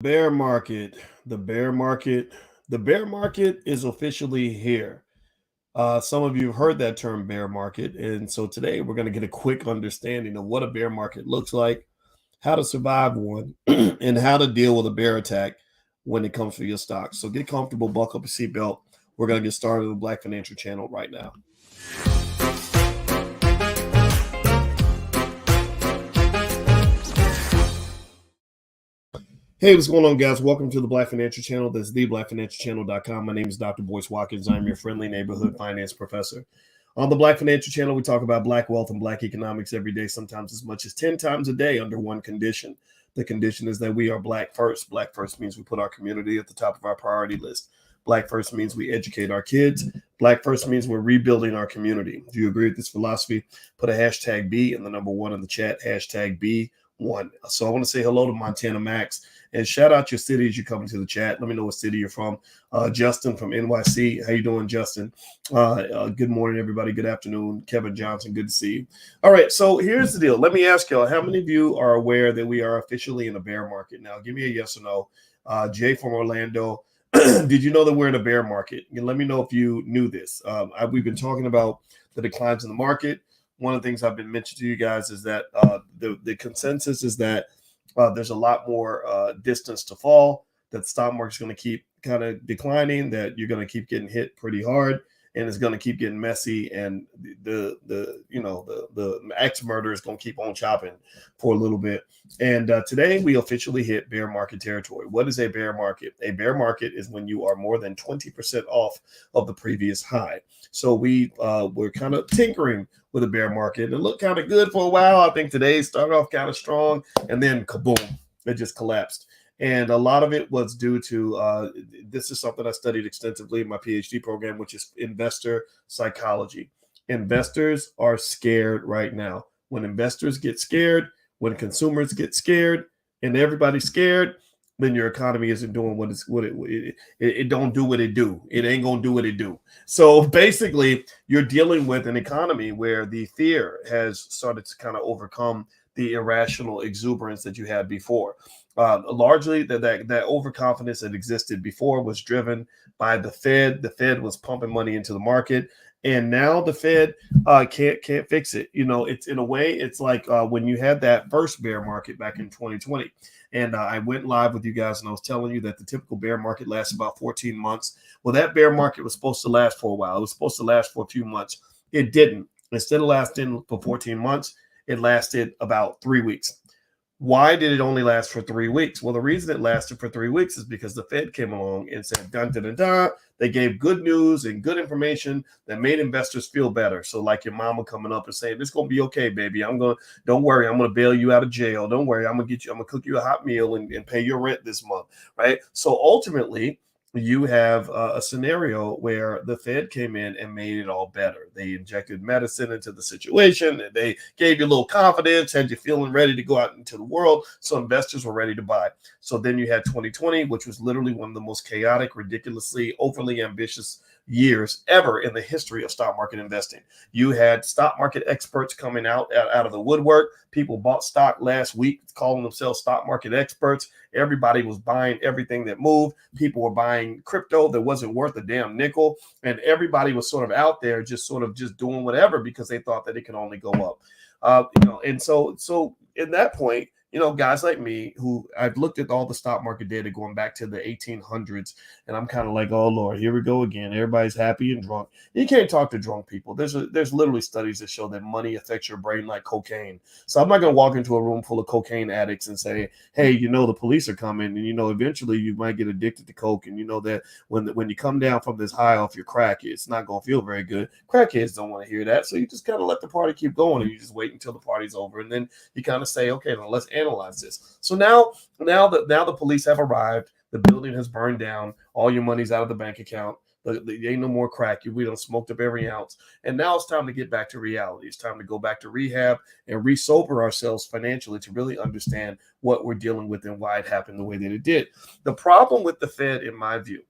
Bear market, the bear market, the bear market is officially here. Some of you have heard that term bear market. And so today we're going to get a quick understanding of what a bear market looks like, how to survive one, and how to deal with a bear attack when it comes to your stocks. So get comfortable, buckle up your seatbelt. We're going to get started with the Black Financial Channel right now. Hey, what's going on, guys? Welcome to the Black Financial Channel. That's theblackfinancialchannel.com. My name is Dr. Boyce Watkins. I'm your friendly neighborhood finance professor. On the Black Financial Channel, we talk about Black wealth and Black economics every day, sometimes as much as 10 times a day under one condition. The condition is that we are Black first. Black first means we put our community at the top of our priority list. Black first means we educate our kids. Black first means we're rebuilding our community. If you agree with this philosophy, put a hashtag B and the number one in the chat, hashtag B1. So I want to say hello to Montana Max. And shout out your city as you come into the chat. Let me know what city you're from. Justin from NYC. How you doing, Justin? Good morning, everybody. Good afternoon. Kevin Johnson, good to see you. All right, so here's the deal. Let me ask y'all, how many of you are aware that we are officially in a bear market? Now, give me a yes or no. Jay from Orlando, did you know that we're in a bear market? And let me know if you knew this. We've been talking about the declines in the market. One of the things I've been mentioning to you guys is that the consensus is that there's a lot more distance to fall, that the stock market's going to keep kind of declining, that you're going to keep getting hit pretty hard, and it's going to keep getting messy, and the axe murder is going to keep on chopping for a little bit. And today we officially hit bear market territory. What is a bear market? A bear market is when you are more than 20% off of the previous high. So we're kind of tinkering with a bear market, and it looked kind of good for a while. I think today started off kind of strong, and then kaboom, it just collapsed. And a lot of it was due to this is something I studied extensively in my PhD program, which is investor psychology. Investors are scared right now. When investors get scared, when consumers get scared, and everybody's scared, then your economy isn't doing it don't do what it do. It ain't gonna do what it do. So basically, you're dealing with an economy where the fear has started to kind of overcome the irrational exuberance that you had before. Largely, that overconfidence that existed before was driven by the Fed. The Fed was pumping money into the market, and now the Fed can't fix it. You know, it's in a way, it's like when you had that first bear market back in 2020. And I went live with you guys and I was telling you that the typical bear market lasts about 14 months. Well, that bear market was supposed to last for a while. It was supposed to last for a few months. It didn't. Instead of lasting for 14 months, it lasted about 3 weeks. Why did it only last for 3 weeks? Well, the reason it lasted for 3 weeks is because the Fed came along and said, dun, dun, dun, dun. They gave good news and good information that made investors feel better. So like your mama coming up and saying, it's going to be okay, baby. Don't worry. I'm going to bail you out of jail. Don't worry. I'm going to cook you a hot meal and pay your rent this month. Right. So ultimately, you have a scenario where the Fed came in and made it all better. They injected medicine into the situation. And they gave you a little confidence, had you feeling ready to go out into the world. So investors were ready to buy. So then you had 2020, which was literally one of the most chaotic, ridiculously overly ambitious years ever in the history of stock market investing. You had stock market experts coming out of the woodwork. People bought stock last week, calling themselves stock market experts. Everybody was buying everything that moved. People were buying crypto that wasn't worth a damn nickel. And everybody was sort of out there just doing whatever because they thought that it could only go up. And so in that point, guys like me who I've looked at all the stock market data going back to the 1800s, and I'm kind of like, oh Lord, here we go again. Everybody's happy and drunk. You can't talk to drunk people. There's literally studies that show that money affects your brain like cocaine. So I'm not going to walk into a room full of cocaine addicts and say, hey, the police are coming, and eventually you might get addicted to coke, and that when you come down from this high off your crack, it's not going to feel very good. Crackheads don't want to hear that, so you just kind of let the party keep going, and you just wait until the party's over, and then you kind of say, okay, now let's analyze this. So now the police have arrived. The building has burned down. All your money's out of the bank account. There ain't no more crack. We done smoked up every ounce. And now it's time to get back to reality. It's time to go back to rehab and re-sober ourselves financially to really understand what we're dealing with and why it happened the way that it did. The problem with the Fed, in my view,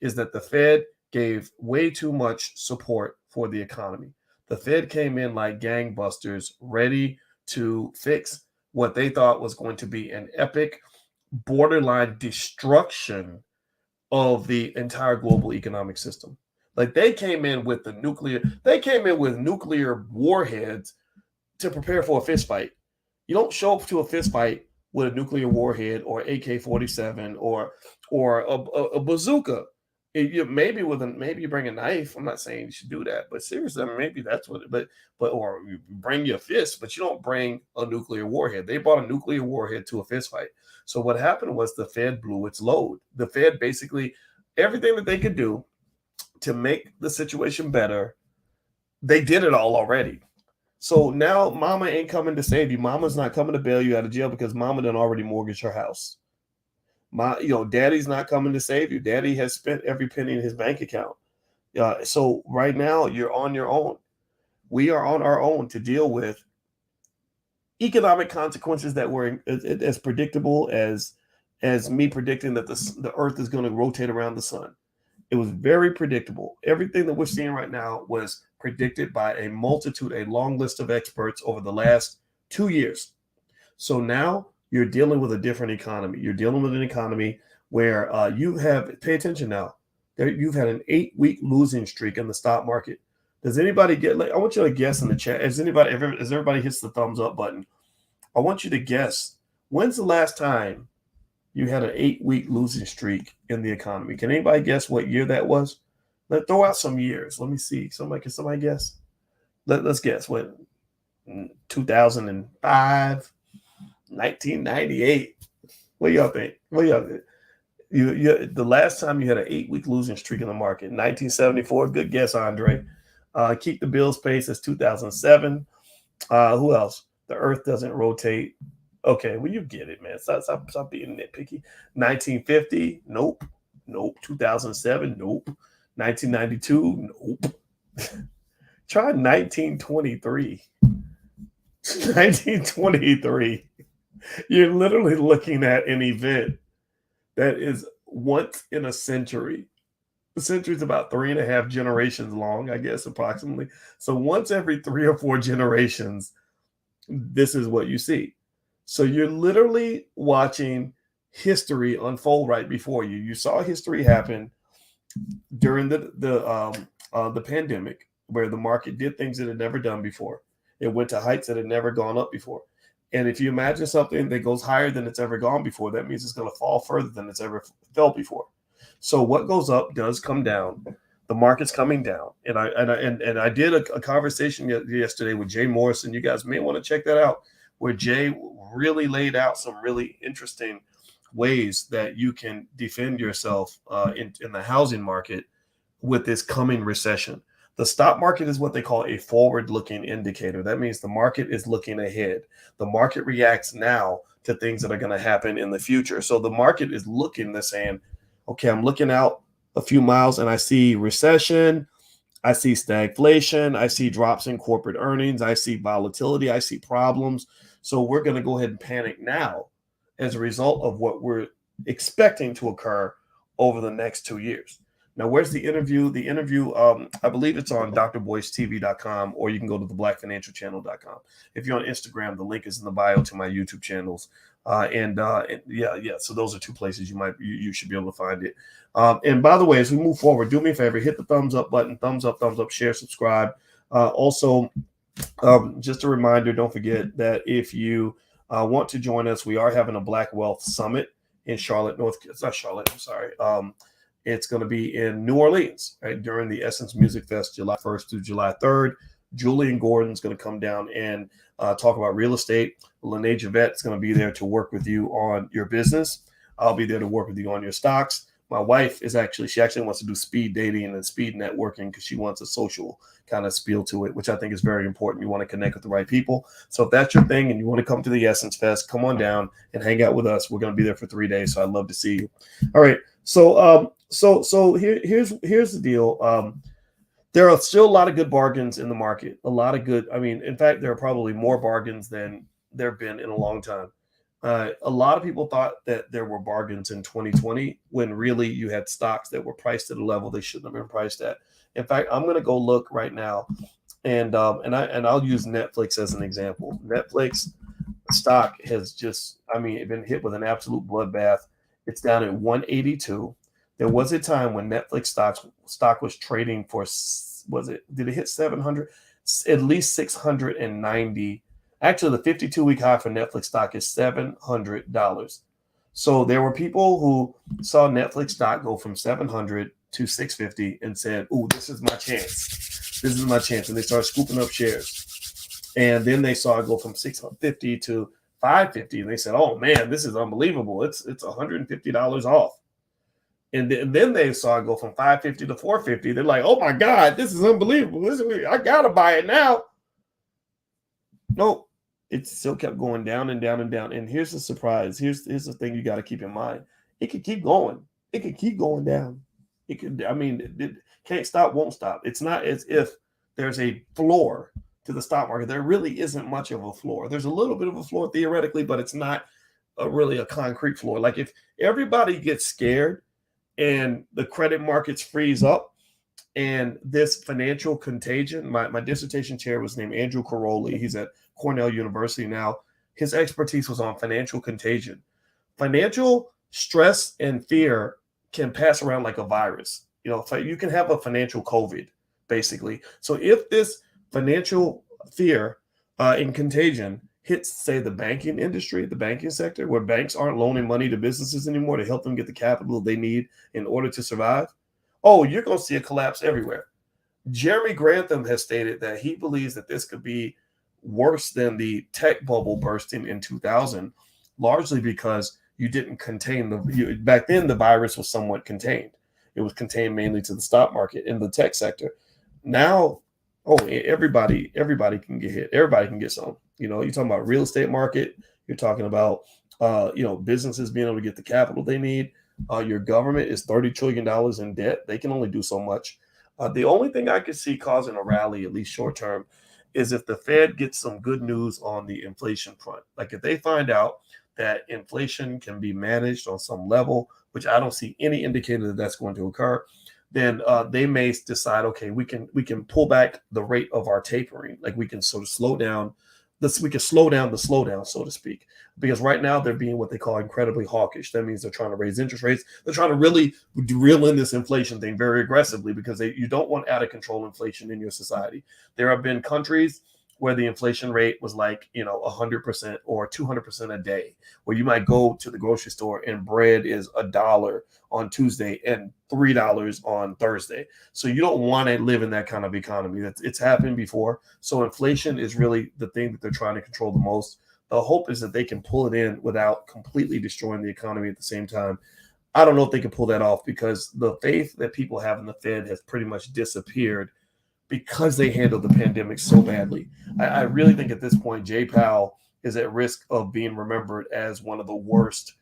is that the Fed gave way too much support for the economy. The Fed came in like gangbusters, ready to fix what they thought was going to be an epic borderline destruction of the entire global economic system. Like they came in with nuclear warheads to prepare for a fist fight. You don't show up to a fist fight with a nuclear warhead or AK-47 or a bazooka. Maybe you bring a knife. I'm not saying you should do that, but seriously, I mean, maybe that's what. But or you bring your fist, but you don't bring a nuclear warhead. They brought a nuclear warhead to a fist fight. So what happened was the Fed blew its load. The Fed basically everything that they could do to make the situation better, they did it all already. So now mama ain't coming to save you. Mama's not coming to bail you out of jail because mama done already mortgaged her house. Daddy's not coming to save you. Daddy has spent every penny in his bank account. So right now you're on your own. We are on our own to deal with economic consequences that were as predictable as me predicting that the earth is going to rotate around the sun. It was very predictable. Everything that we're seeing right now was predicted by a long list of experts over the last 2 years. So now you're dealing with a different economy. You're dealing with an economy where pay attention now, you've had an 8-week losing streak in the stock market. Does anybody I want you to guess in the chat, as everybody hits the thumbs up button, I want you to guess, when's the last time you had an 8-week losing streak in the economy? Can anybody guess what year that was? Let's throw out some years. Let me see. Can somebody guess? Let's guess. What? 2005, 1998. What do y'all think? The last time you had an 8-week losing streak in the market, 1974. Good guess, Andre. Keep the Bills pace. That's 2007. Who else? The Earth doesn't rotate. Okay, well, you get it, man. Stop being nitpicky. 1950, nope. 2007, nope. 1992, nope. Try 1923. 1923. You're literally looking at an event that is once in a century. A century is about 3.5 generations long, I guess, approximately. So once every 3 or 4 generations, this is what you see. So you're literally watching history unfold right before you. You saw history happen during the pandemic, where the market did things it had never done before. It went to heights that had never gone up before. And if you imagine something that goes higher than it's ever gone before, that means it's going to fall further than it's ever fell before. So what goes up does come down. The market's coming down. And I did a conversation yesterday with Jay Morrison. You guys may want to check that out, where Jay really laid out some really interesting ways that you can defend yourself in the housing market with this coming recession. The stock market is what they call a forward-looking indicator. That means the market is looking ahead. The market reacts now to things that are going to happen in the future. So the market is they're saying, okay, I'm looking out a few miles and I see recession, I see stagflation, I see drops in corporate earnings, I see volatility, I see problems. So we're going to go ahead and panic now as a result of what we're expecting to occur over the next 2 years. Now, where's the interview? The interview, I believe it's on drboycetv.com, or you can go to theblackfinancialchannel.com. If you're on Instagram, the link is in the bio to my YouTube channels. So those are 2 places you should be able to find it. And by the way, as we move forward, do me a favor, hit the thumbs up button, thumbs up, share, subscribe. Also, just a reminder, don't forget that if you want to join us, we are having a Black Wealth Summit in Charlotte, it's going to be in New Orleans, right, during the Essence Music Fest, July 1st through July 3rd. Julian Gordon's going to come down and talk about real estate. Lene Javette is going to be there to work with you on your business. I'll be there to work with you on your stocks. My wife she actually wants to do speed dating and speed networking because she wants a social kind of spiel to it, which I think is very important. You want to connect with the right people. So if that's your thing and you want to come to the Essence Fest, come on down and hang out with us. We're going to be there for 3 days. So I'd love to see you. All right. So here's the deal. There are still a lot of good bargains in the market. In fact, there are probably more bargains than there have been in a long time. A lot of people thought that there were bargains in 2020 when really you had stocks that were priced at a level they shouldn't have been priced at. In fact, I'm going to go look right now, and I'll use Netflix as an example. Netflix, stock has just, I mean, been hit with an absolute bloodbath. It's down at 182. There was a time when Netflix stock was trading for, did it hit 700? At least 690. Actually, the 52-week high for Netflix stock is $700. So there were people who saw Netflix stock go from 700 to 650 and said, "Ooh, this is my chance. This is my chance." And they started scooping up shares. And then they saw it go from 650 to 550, and they said, "Oh man, this is unbelievable. It's $150 off." And then they saw it go from 550 to 450. They're like, "Oh my God, this is unbelievable. I gotta buy it now." Nope. It still kept going down and down and down. And here's the surprise. Here's the thing you got to keep in mind. It could keep going. It could keep going down. It could, I mean, it can't stop, won't stop. It's not as if there's a floor to the stock market. There really isn't much of a floor. There's a little bit of a floor theoretically, but it's not really a concrete floor. Like if everybody gets scared and the credit markets freeze up, and this financial contagion, my dissertation chair was named Andrew Caroli. He's at Cornell University now. His expertise was on financial contagion. Financial stress and fear can pass around like a virus. You know, you can have a financial COVID, basically. So if this financial fear and contagion hits, say, the banking industry, the banking sector, where banks aren't loaning money to businesses anymore to help them get the capital they need in order to survive, oh, you're going to see a collapse everywhere. Jeremy Grantham has stated that he believes that this could be worse than the tech bubble bursting in 2000, largely because you didn't contain back then the virus was somewhat contained. It was contained mainly to the stock market in the tech sector. Now, everybody can get hit. Everybody can get some. You know, you're talking about real estate market. You're talking about, businesses being able to get the capital they need. Your government is $30 trillion in debt. They can only do so much. The only thing I could see causing a rally, at least short term, is if the Fed gets some good news on the inflation front. Like if they find out that inflation can be managed on some level, which I don't see any indicator that that's going to occur, then they may decide, okay, we can pull back the rate of our tapering. Like we can sort of slow down the slowdown, so to speak, because right now they're being what they call incredibly hawkish. That means they're trying to raise interest rates. They're trying to really reel in this inflation thing very aggressively because you don't want out of control inflation in your society. There have been countries where the inflation rate was like, 100% or 200% a day, where you might go to the grocery store and bread is $1 on Tuesday and $3 on Thursday. So you don't want to live in that kind of economy. It's happened before. So inflation is really the thing that they're trying to control the most. The hope is that they can pull it in without completely destroying the economy at the same time. I don't know if they can pull that off because the faith that people have in the Fed has pretty much disappeared because they handled the pandemic so badly. I really think at this point, Jay Powell is at risk of being remembered as one of the worst,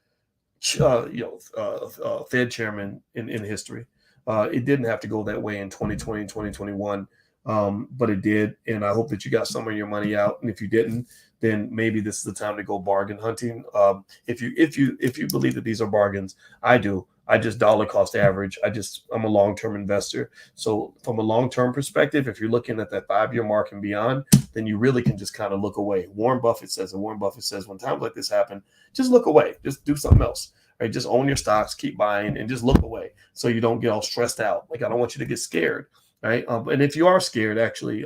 Fed chairman in history. It didn't have to go that way in 2020 and 2021, but it did. And I hope that you got some of your money out. And if you didn't, then maybe this is the time to go bargain hunting. If you believe that these are bargains, I do. I just dollar cost average. I'm a long-term investor. So from a long-term perspective, if you're looking at that 5-year mark and beyond, then you really can just kind of look away. Warren Buffett says when times like this happen, just look away. Just do something else. Right? Just own your stocks, keep buying, and just look away so you don't get all stressed out. Like I don't want you to get scared. Right? And if you are scared, actually,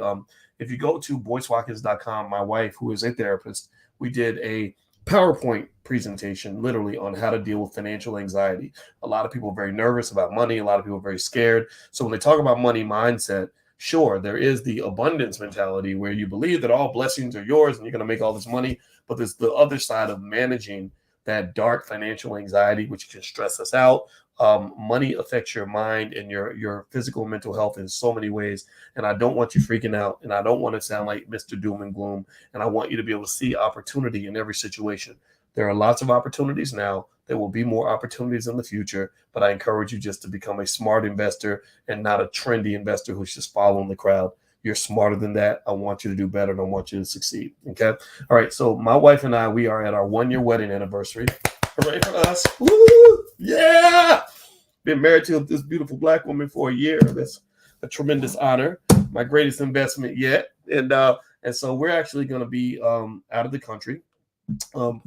if you go to boycewatkins.com, my wife, who is a therapist, we did a PowerPoint presentation literally on how to deal with financial anxiety. A lot of people are very nervous about money. A lot of people are very scared. So when they talk about money mindset, sure, there is the abundance mentality where you believe that all blessings are yours and you're going to make all this money. But there's the other side of managing that dark financial anxiety, which can stress us out. Money affects your mind and your physical and mental health in so many ways. And I don't want you freaking out. And I don't want to sound like Mr. Doom and Gloom. And I want you to be able to see opportunity in every situation. There are lots of opportunities now. There will be more opportunities in the future. But I encourage you just to become a smart investor and not a trendy investor who's just following the crowd. You're smarter than that. I want you to do better and I want you to succeed. Okay. All right. So my wife and I, we are at our 1-year wedding anniversary. Hooray for us. Woo! Yeah. Been married to this beautiful Black woman for a year. That's a tremendous honor. My greatest investment yet. And so we're actually going to be out of the country.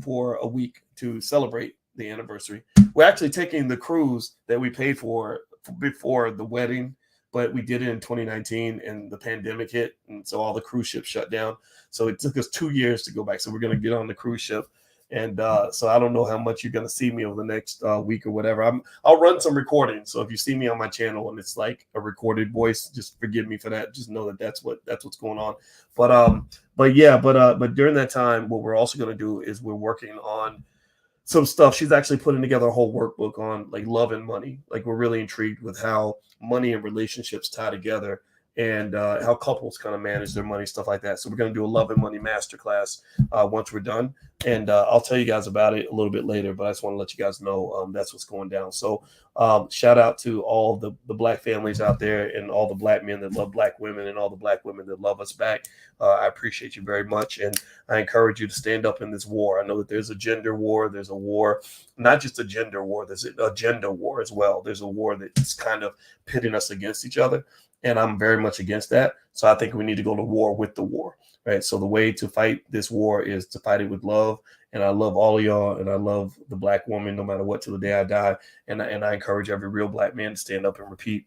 for a week to celebrate the anniversary. We're actually taking the cruise that we paid for before the wedding, but we did it in 2019 and the pandemic hit. And so all the cruise ships shut down. So it took us 2 years to go back. So we're going to get on the cruise ship. And so I don't know how much you're going to see me over the next week or whatever. I'll run some recordings. So if you see me on my channel and it's like a recorded voice, just forgive me for that. Just know that that's what's going on. But during that time, what we're also going to do is we're working on some stuff. She's actually putting together a whole workbook on like love and money. Like we're really intrigued with how money and relationships tie together and how couples kind of manage their money, stuff like that. So we're going to do a love and money masterclass once we're done. And I'll tell you guys about it a little bit later, but I just want to let you guys know that's what's going down. So shout out to all the Black families out there and all the Black men that love Black women and all the Black women that love us back. I appreciate you very much. And I encourage you to stand up in this war. I know that there's a gender war. There's a war, not just a gender war. There's a gender war as well. There's a war that's kind of pitting us against each other. And I'm very much against that. So I think we need to go to war with the war, right? So the way to fight this war is to fight it with love. And I love all of y'all. And I love the Black woman, no matter what, till the day I die. And I encourage every real Black man to stand up and repeat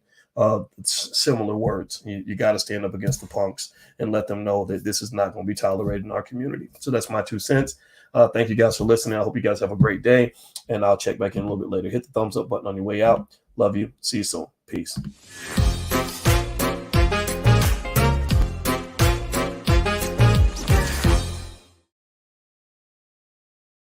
similar words. You got to stand up against the punks and let them know that this is not going to be tolerated in our community. So that's my 2 cents. Thank you guys for listening. I hope you guys have a great day. And I'll check back in a little bit later. Hit the thumbs up button on your way out. Love you. See you soon. Peace.